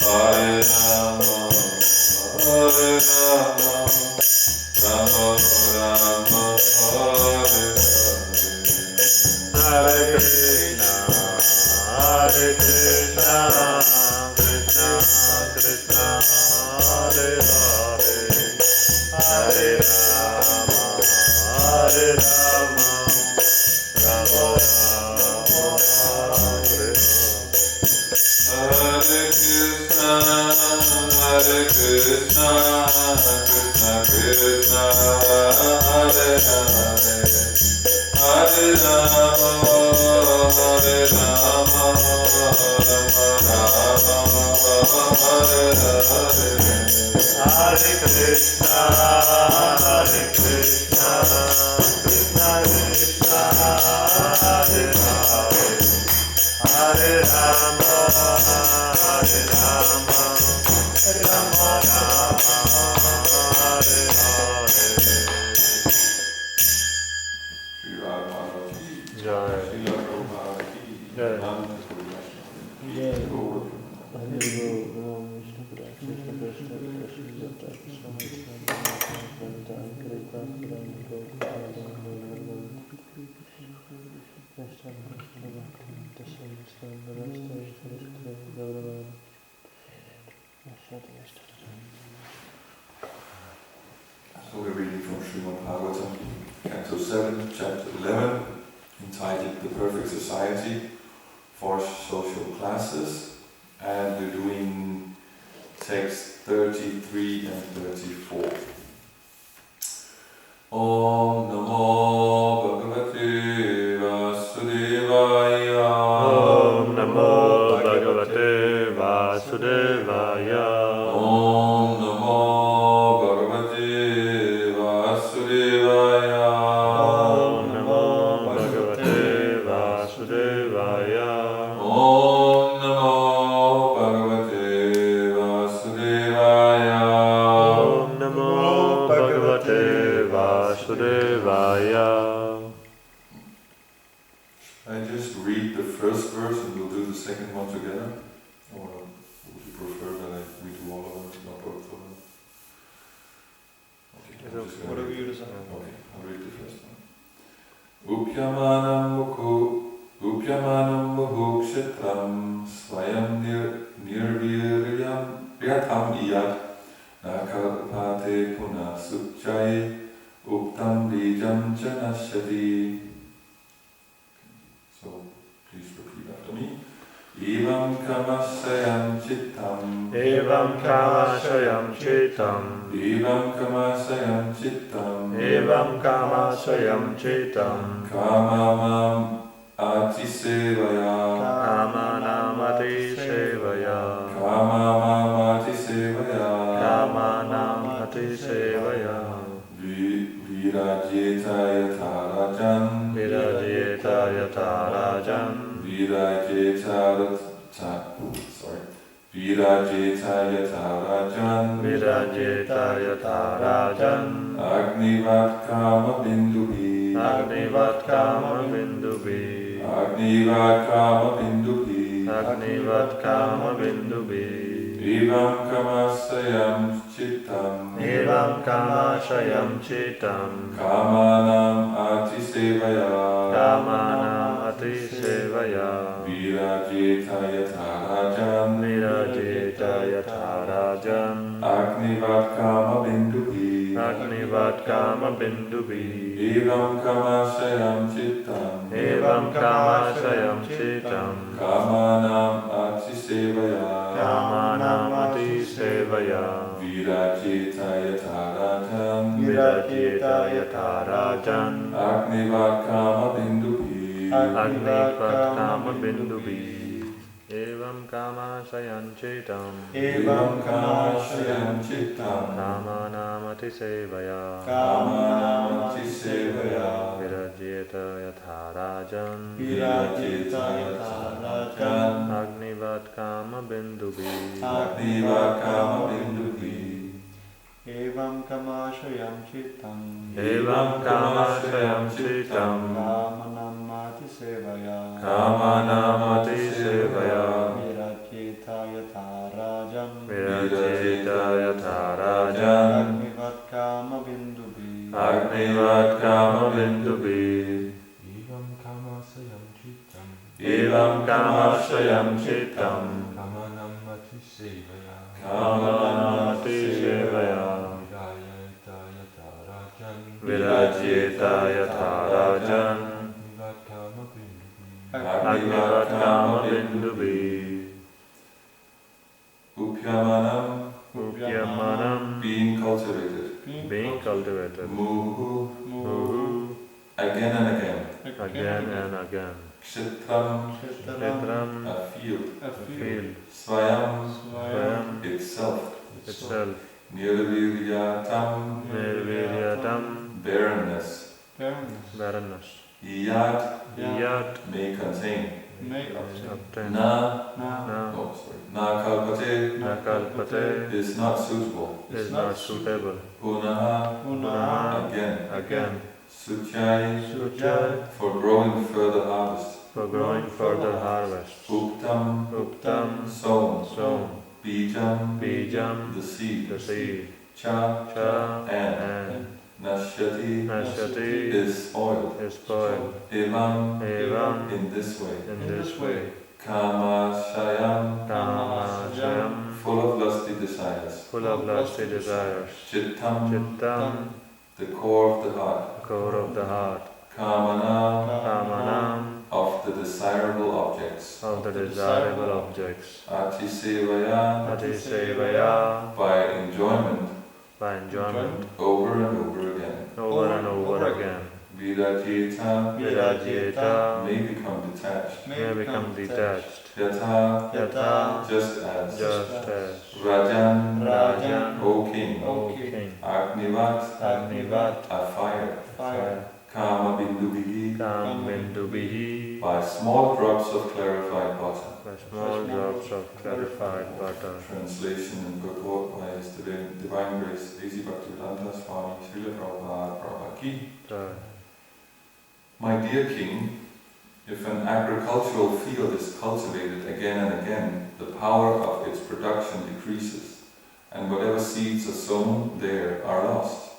Hare Rama So we're reading from Srimad Bhagavatam, Canto 7, Chapter 11, entitled The Perfect Society for Social Classes, and we're doing text 33 and 34. Om Namo Bhagavate Vasudevaya. Om Namo Bhagavate Vasudevaya. Om Namo Bhagavate Vasudevaya. Om Namo Bhagavate Vasudevaya. Om Namo Bhagavate Vasudevaya. Om Namo Bhagavate Vasudevaya. I just read the first verse and we'll do the second one together? Or would you prefer that we do all of them, not both of them? Okay, Whatever you decide. Okay, I'll read the first one. Upyamanam muhu kshetram swayam nirviryam ryatham iyat nakalpate puna sukchai uptam dijam chanashyati. So, please repeat after me. Evam kamasayam chittam. Evam kamasayam chittam. Evam kamasayam chittam. Evam kamasayam chittam. Kamamam atisevaya. Kamanam atisevaya. Kamamam atisevaya. Kamanam atisevaya. Virajeta yatha rajan. Virajeta yatha rajan. Virajeta yatha rajan. Virajeta yatha rajan. Agnivat kama bindubi. Agnivat kama bindubi. Agnivat kama bindubi. Agnivat kama bindubi. Evam kamasayam chittam. Evam kamasayam chittam. Kamanam atisevaya. Kamanam atisevaya. Virajeta yatha rajan. Virajeta yatha rajan. Agnivat kama bindubi. Agnivat kama bindubi. Evam kamasayam chittam. Evam kamasayam chittam. Kamanam atisevaya. Kamanam atisevaya. Virajeta yatha rajan. Virajeta yatha rajan. Agnivat kama bindubi. Agnivat kama bindubi. Evam kamasayam chittam. Evam kamasayam chittam. Kamanam atisevaya. Kamanam atisevaya. Virajeta yatha rajan. Virajeta yatha rajan. Agnivat kama bindubi. Agnivat kama bindubi. Evam kamasayam chittam. Evam kamasayam chittam. Kamanam atisevaya. Kamanam atisevaya. Virajeta yatha rajan. Virajeta yatha rajan. Agnivat kama bindubi. Agnivat kama bindubi. Evam kamasayam chittam. Evam kamasayam chittam. Kamanam atisevaya. Kamanam atisevaya. Virajeta yatha rajan. Virajeta yatha rajan. Agnivat kama bindubi. Upyamanam. Upyamanam. Being cultivated. Being cultivated. Muhu. Muhu. Again and again. again and again. Kshetram, Kshetram, a field. a field. Swayam, itself. Nirviryatam, Nirviryatam, barrenness. barrenness. Iyat, may contain. Obtain. Na kalpate, Nakalpate is not suitable. is not suitable. Punaha, again. Suchai, Sujai, for growing further harvest. for growing further harvest. Uktam, sown. Bijam, Bijam, the seed. Cha, and Nashyati, is spoiled. Evam, in this way. Kamashayam, full of lusty desires. Chittam, the core of the heart. Kamanam, of the desirable objects. Atisevaya, by enjoyment. Over and over again. Virajeta, may become detached. Yatha, just as. Rajan, O king. Agnivat, a fire. Kama bindubihi, by small drops of clarified butter. Translation and purport by His Divine Grace, A.C. Bhaktivedanta Swami Srila Prabhupada Prabhupada Ki. My dear king, if an agricultural field is cultivated again and again, the power of its production decreases, and whatever seeds are sown there are lost.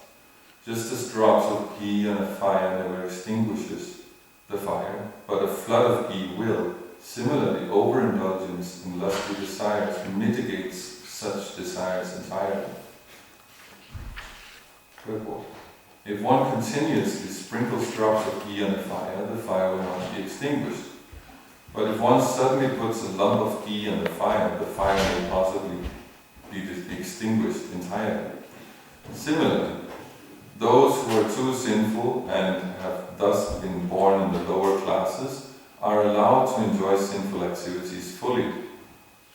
Just as drops of ghee on a fire never extinguishes the fire, but a flood of ghee will. Similarly, overindulgence in lusty desires mitigates such desires entirely. Purport. If one continuously sprinkles drops of ghee on the fire will not be extinguished. But if one suddenly puts a lump of ghee on the fire may possibly be extinguished entirely. Similarly, those who are too sinful and have thus been born in the lower classes are allowed to enjoy sinful activities fully,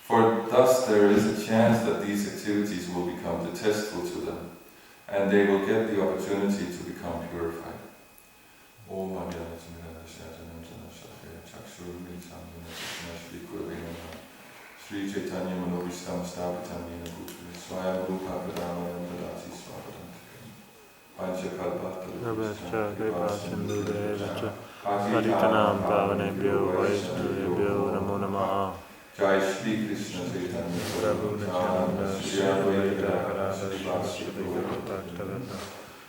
for thus there is a chance that these activities will become detestable to them, and they will get the opportunity to become purified. Om Sri Chaitanya Manovistam Stavitam Yena Bhutri Swayam Rupa Pradamayan Dadati Swavatam Nabhascha Kripasindudevacha Paritanam Pavanebhyo Vaishnavebhyo Namo Namaha. Jai Shri Krishna Chaitanya Prabhu Nityananda Shri Advaita Gadadhar Shri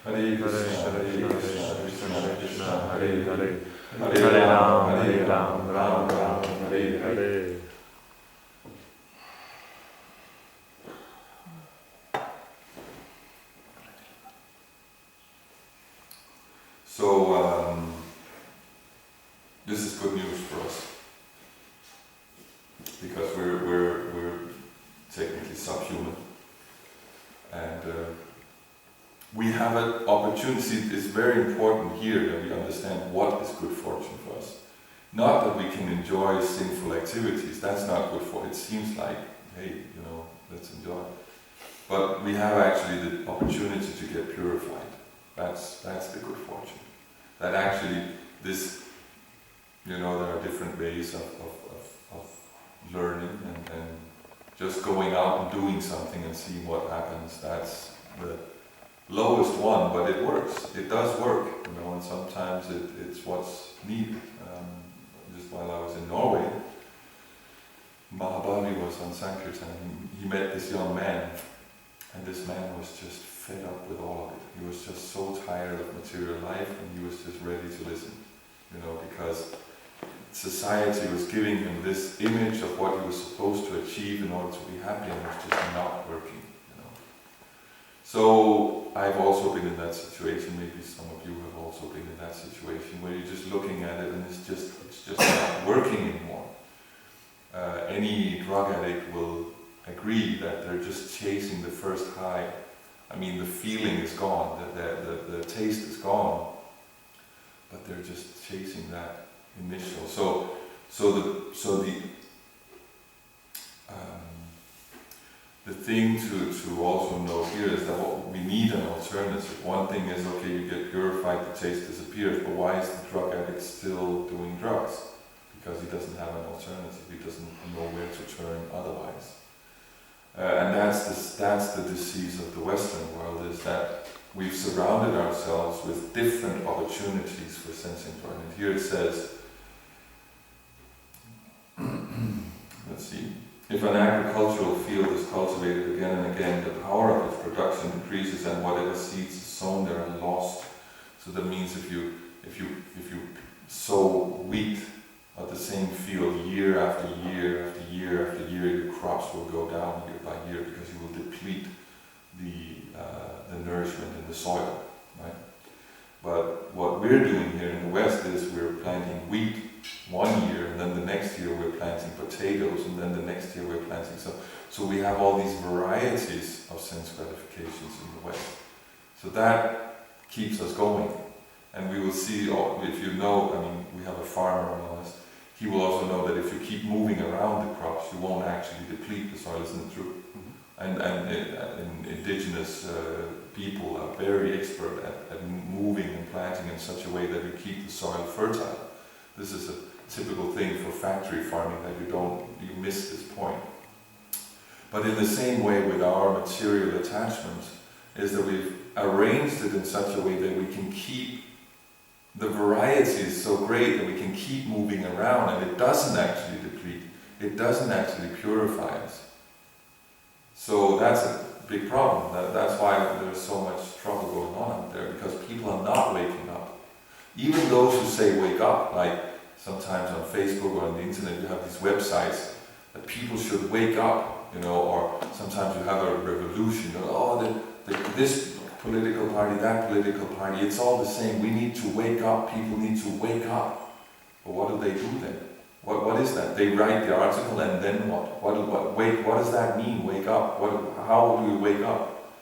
Hare Krishna Krishna Krishna Hare Hare Hare Ram Ram Ram Hare Hare. So, this is good news for us, because we're technically subhuman, and we have an opportunity. It's very important here that we understand what is good fortune for us. Not that we can enjoy sinful activities. That's not good for. It seems like, hey, let's enjoy. But we have actually the opportunity to get purified. That's the good fortune. That actually there are different ways of learning and just going out and doing something and seeing what happens. That's the lowest one, but it works. It does work, and sometimes it's what's needed. Just while I was in Norway, Mahabali was on Sankirtan. He met this young man, and this man was just fed up with all of it. He was just so tired of material life, and he was just ready to listen, because society was giving him this image of what he was supposed to achieve in order to be happy, and it was just not working, So I've also been in that situation. Maybe some of you have also been in that situation where you're just looking at it and it's just not working anymore. Any drug addict will agree that they're just chasing the first high. I mean, the feeling is gone, the taste is gone, but they're just chasing that initial. The thing to also know here is that we need an alternative. One thing is, okay, you get purified, the taste disappears, but why is the drug addict still doing drugs? Because he doesn't have an alternative, he doesn't know where to turn otherwise. And that's the disease of the Western world, is that we've surrounded ourselves with different opportunities for sense enjoyment. Here it says, let's see, if an agricultural field is cultivated again and again, the power of its production decreases and whatever seeds sown there are lost. So that means if you sow wheat at the same field year after year after year after year, your crops will go down year by year because you will deplete the nourishment in the soil, right? But what we're doing here in the West is we're planting wheat one year, and then the next year we're planting potatoes, and then the next year we're planting so we have all these varieties of sense gratifications in the West. So that keeps us going. And we will see, if you know, I mean, we have a farmer among us, he will also know that if you keep moving around the crops, you won't actually deplete the soil, isn't it true? And indigenous people are very expert at moving and planting in such a way that you keep the soil fertile. This is a typical thing for factory farming, that you miss this point. But in the same way with our material attachments, is that we've arranged it in such a way that we can keep the variety is so great that we can keep moving around, and it doesn't actually deplete, it doesn't actually purify us. So that's a big problem. That's why there's so much trouble going on out there, because people are not waking up. Even those who say wake up, like sometimes on Facebook or on the internet you have these websites that people should wake up, or sometimes you have a revolution, this political party, that political party, it's all the same. We need to wake up, people need to wake up. But what do they do then? What is that? They write the article and then what? What does that mean, wake up? How do you wake up?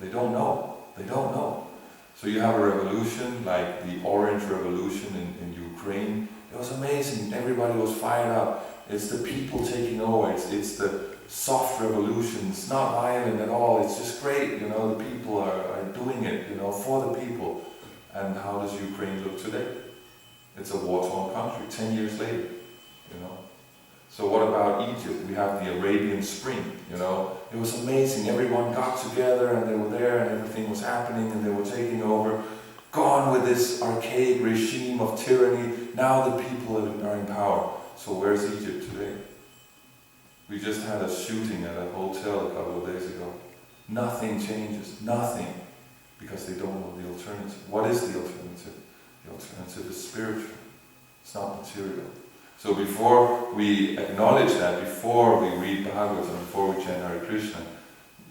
They don't know. They don't know. So you have a revolution like the Orange Revolution in Ukraine. It was amazing. Everybody was fired up. It's the people taking over. It's the soft revolution. It's not violent at all. It's just great. The people are doing it, for the people. And how does Ukraine look today? It's a war-torn country, 10 years later. So what about Egypt? We have the Arabian Spring, It was amazing. Everyone got together and they were there and everything was happening and they were taking over. Gone with this archaic regime of tyranny. Now the people are in power. So where's Egypt today? We just had a shooting at a hotel a couple of days ago. Nothing changes. Nothing. Because they don't know the alternative. What is the alternative? The alternative is spiritual. It's not material. So before we acknowledge that, before we read Bhagavatam, before we chant Hare Krishna,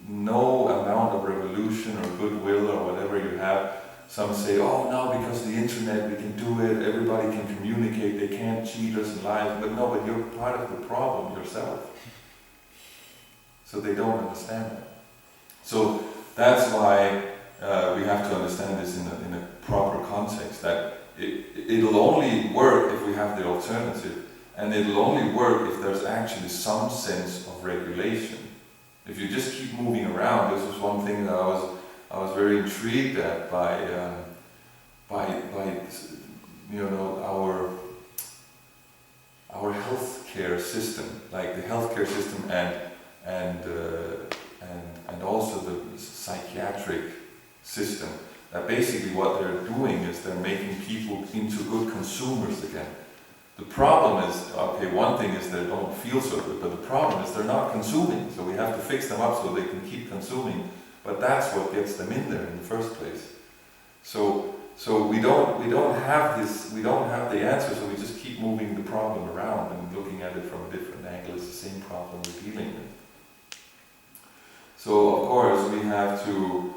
no amount of revolution or goodwill or whatever you have, some say, oh, now because the internet we can do it, everybody can communicate, they can't cheat us in life. But no, but you're part of the problem yourself. So they don't understand that. So that's why we have to understand this in a proper context, that it'll only work if we have the alternative, and it'll only work if there's actually some sense of regulation. If you just keep moving around, this was one thing that I was very intrigued at by our healthcare system, like the healthcare system and also the psychiatric system. That basically what they're doing is they're making people into good consumers again. The problem is, okay, one thing is they don't feel so good, but the problem is they're not consuming, so we have to fix them up so they can keep consuming, but that's what gets them in there in the first place. So we don't have the answer, so we just keep moving the problem around and looking at it from a different angle. It's the same problem we're dealing with. So of course we have to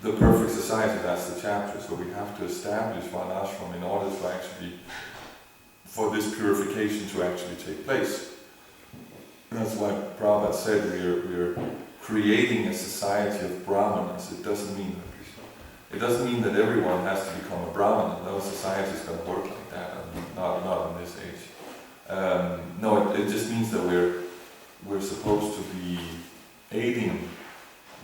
the perfect society, that's the chapter, so we have to establish one ashram in order to actually, for this purification to actually take place. That's why Prabhupada said we are creating a society of brahmanas. It doesn't mean It doesn't mean that everyone has to become a Brahmin. No society is going to work like that. I mean, not in this age. No, it just means that we're supposed to be aiding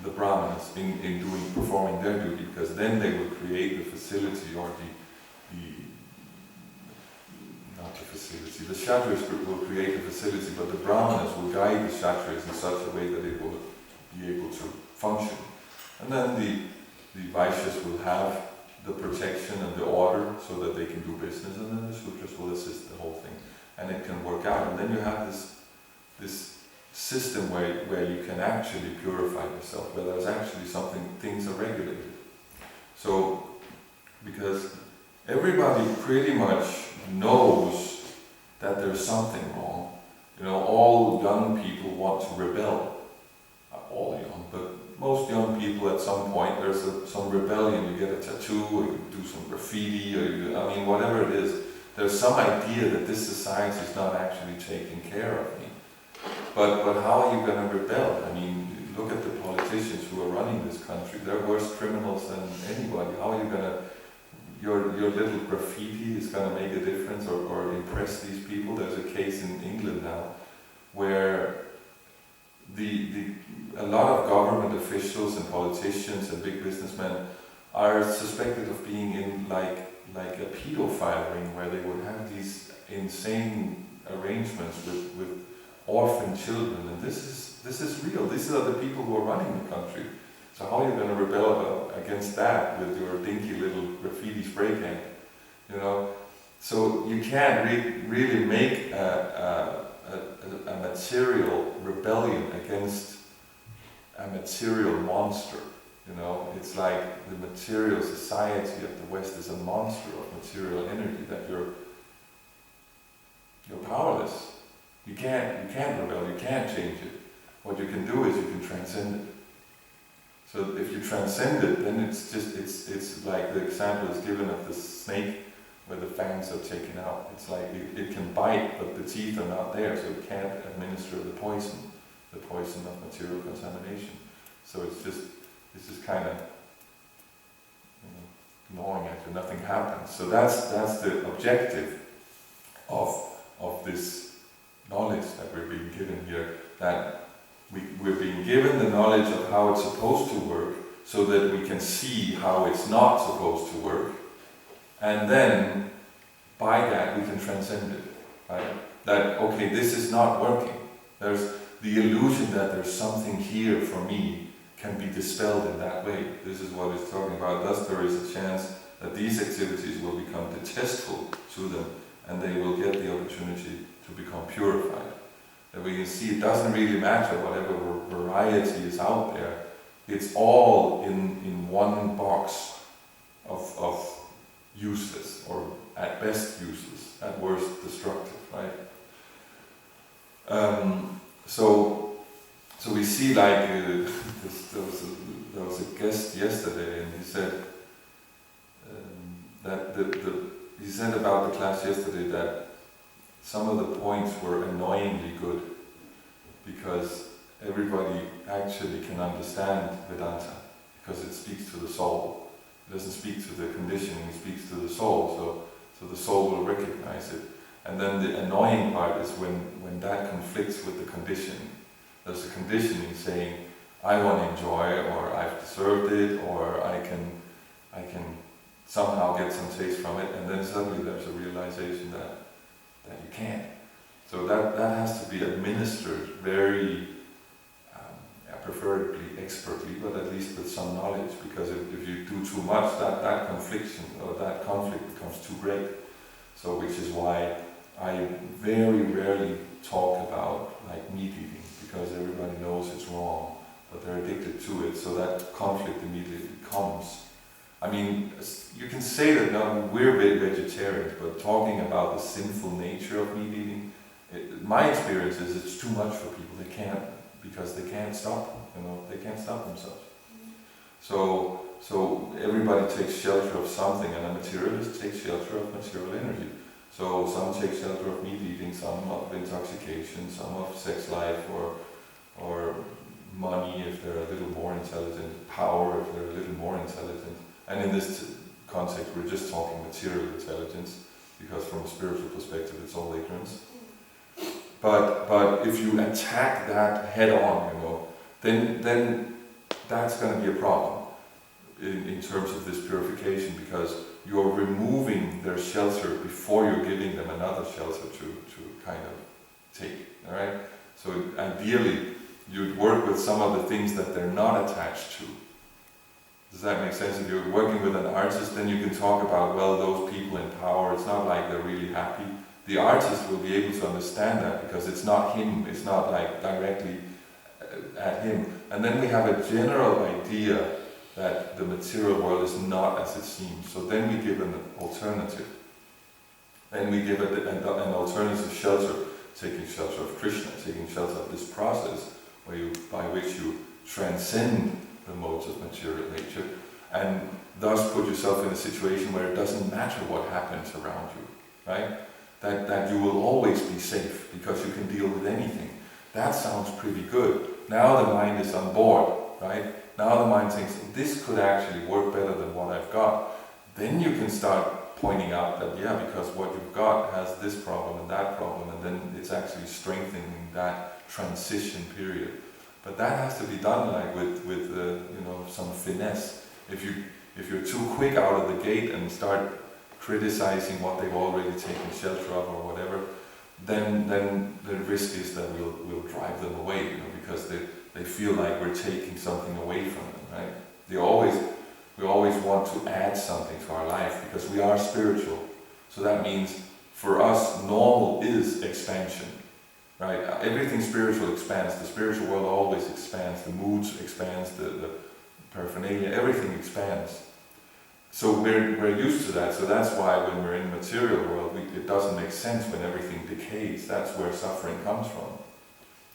the Brahmins in performing their duty, because then they will create the facility, or not the facility. The Kshatriyas will create the facility, but the Brahmanas will guide the Kshatriyas in such a way that it will be able to function. And then the Vaishyas will have the protection and the order so that they can do business, and then the Sudras will assist the whole thing. And it can work out. And then you have this system where you can actually purify yourself, where there's actually things are regulated. So, because everybody pretty much knows that there's something wrong. You know, all young people want to rebel. Not all young, but most young people at some point, there's some rebellion. You get a tattoo, or you do some graffiti, or whatever it is. There's some idea that this society is not actually taking care of me. But how are you going to rebel? I mean, look at the politicians who are running this country. They're worse criminals than anybody. How are you going to, your little graffiti is going to make a difference or impress these people? There's a case in England now where a lot of government officials and politicians and big businessmen are suspected of being in like a pedophile ring, where they would have these insane arrangements with orphan children, and this is real. These are the people who are running the country. So how are you going to rebel against that with your dinky little graffiti spray can? You know, so you can't really make a material rebellion against a material monster. You know, it's like the material society of the West is a monster of material energy that you're powerless. You can't rebel, you can't change it. What you can do is you can transcend it. So if you transcend it, then it's like the example is given of the snake where the fangs are taken out. It's like it can bite, but the teeth are not there, so it can't administer the poison of material contamination. So it's just kind of gnawing at you, nothing happens. So that's the objective of this knowledge that we're being given here, that we're being given the knowledge of how it's supposed to work, so that we can see how it's not supposed to work, and then by that we can transcend it, right? That, okay, this is not working. There's the illusion that there's something here for me can be dispelled in that way. This is what it's talking about. Thus there is a chance that these activities will become distasteful to them, and they will get the opportunity to become purified. That we can see it doesn't really matter whatever variety is out there. It's all in one box of useless, or at best useless, at worst destructive, right? So we see like there was a guest yesterday, and he said he said about the class yesterday that some of the points were annoyingly good, because everybody actually can understand Vedanta, because it speaks to the soul. It doesn't speak to the conditioning, it speaks to the soul, so the soul will recognize it. And then the annoying part is when that conflicts with the conditioning. There's a conditioning saying, I want to enjoy, or I've deserved it, or I can somehow get some taste from it, and then suddenly there's a realization that you can't. So that has to be administered very, preferably expertly, but at least with some knowledge, because if you do too much, that confliction or that conflict becomes too great. So which is why I very rarely talk about like meat eating, because everybody knows it's wrong, but they're addicted to it, so that conflict immediately comes. I mean, you can say that now we're vegetarians, but talking about the sinful nature of meat eating, my experience is it's too much for people. They can't, because they can't stop, they can't stop themselves. So everybody takes shelter of something, and a materialist takes shelter of material energy. So some take shelter of meat eating, some of intoxication, some of sex life, or money if they're a little more intelligent, power if they're a little more intelligent. And in this context, we're just talking material intelligence, because from a spiritual perspective, it's all ignorance. But if you attack that head on, then that's going to be a problem in terms of this purification, because you're removing their shelter before you're giving them another shelter to kind of take. All right. So ideally, you'd work with some of the things that they're not attached to. Does that make sense? If you're working with an artist, then you can talk about, well, those people in power, it's not like they're really happy. The artist will be able to understand that, because it's not him, it's not like directly at him. And then we have a general idea that the material world is not as it seems. So then we give an alternative. Then we give an alternative shelter, taking shelter of Krishna, taking shelter of this process by which you transcend the modes of material nature, and thus put yourself in a situation where it doesn't matter what happens around you, right? That you will always be safe, because you can deal with anything. That sounds pretty good. Now the mind is on board, right? Now the mind thinks, this could actually work better than what I've got. Then you can start pointing out that, yeah, because what you've got has this problem and that problem, and then it's actually strengthening that transition period. But that has to be done like with some finesse. If you're too quick out of the gate and start criticizing what they've already taken shelter of or whatever, then the risk is that we'll drive them away, because they feel like we're taking something away from them, right? We always want to add something to our life, because we are spiritual. So that means for us, normal is expansion. Right? Everything spiritual expands. The spiritual world always expands. The moods expands. The paraphernalia, everything expands. So we're used to that. So that's why when we're in the material world, it doesn't make sense when everything decays. That's where suffering comes from.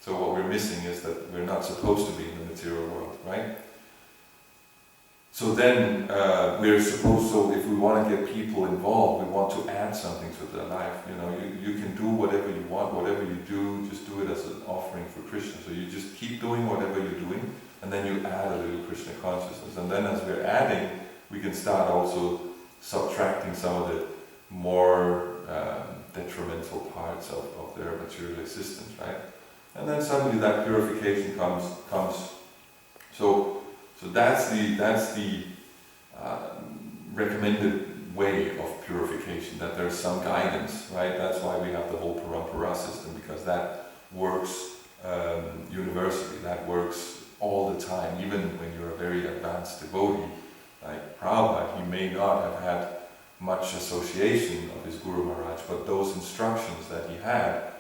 So what we're missing is that we're not supposed to be in the material world, right? So then we're supposed to, if we want to get people involved, we want to add something to their life. You can do whatever you want, whatever you do, just do it as an offering for Krishna. So you just keep doing whatever you're doing, and then you add a little Krishna consciousness. And then as we're adding, we can start also subtracting some of the more detrimental parts of their material existence, right? And then suddenly that purification comes. So that's the recommended way of purification, that there's some guidance, right? That's why we have the whole parampara system, because that works universally, that works all the time, even when you're a very advanced devotee. Like Prabhupada, he may not have had much association of his Guru Maharaj, but those instructions that he had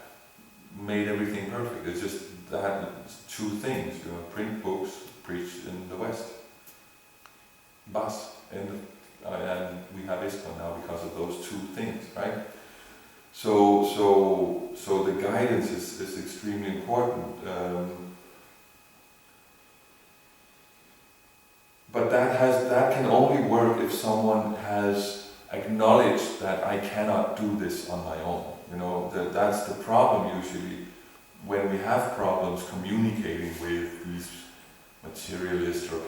made everything perfect. It's just that two things, print books, preached in the West. Bus, and we have ISKCON now because of those two things, right? So the guidance is extremely important. But that can only work if someone has acknowledged that I cannot do this on my own. That's the problem usually when we have problems communicating with these materialists or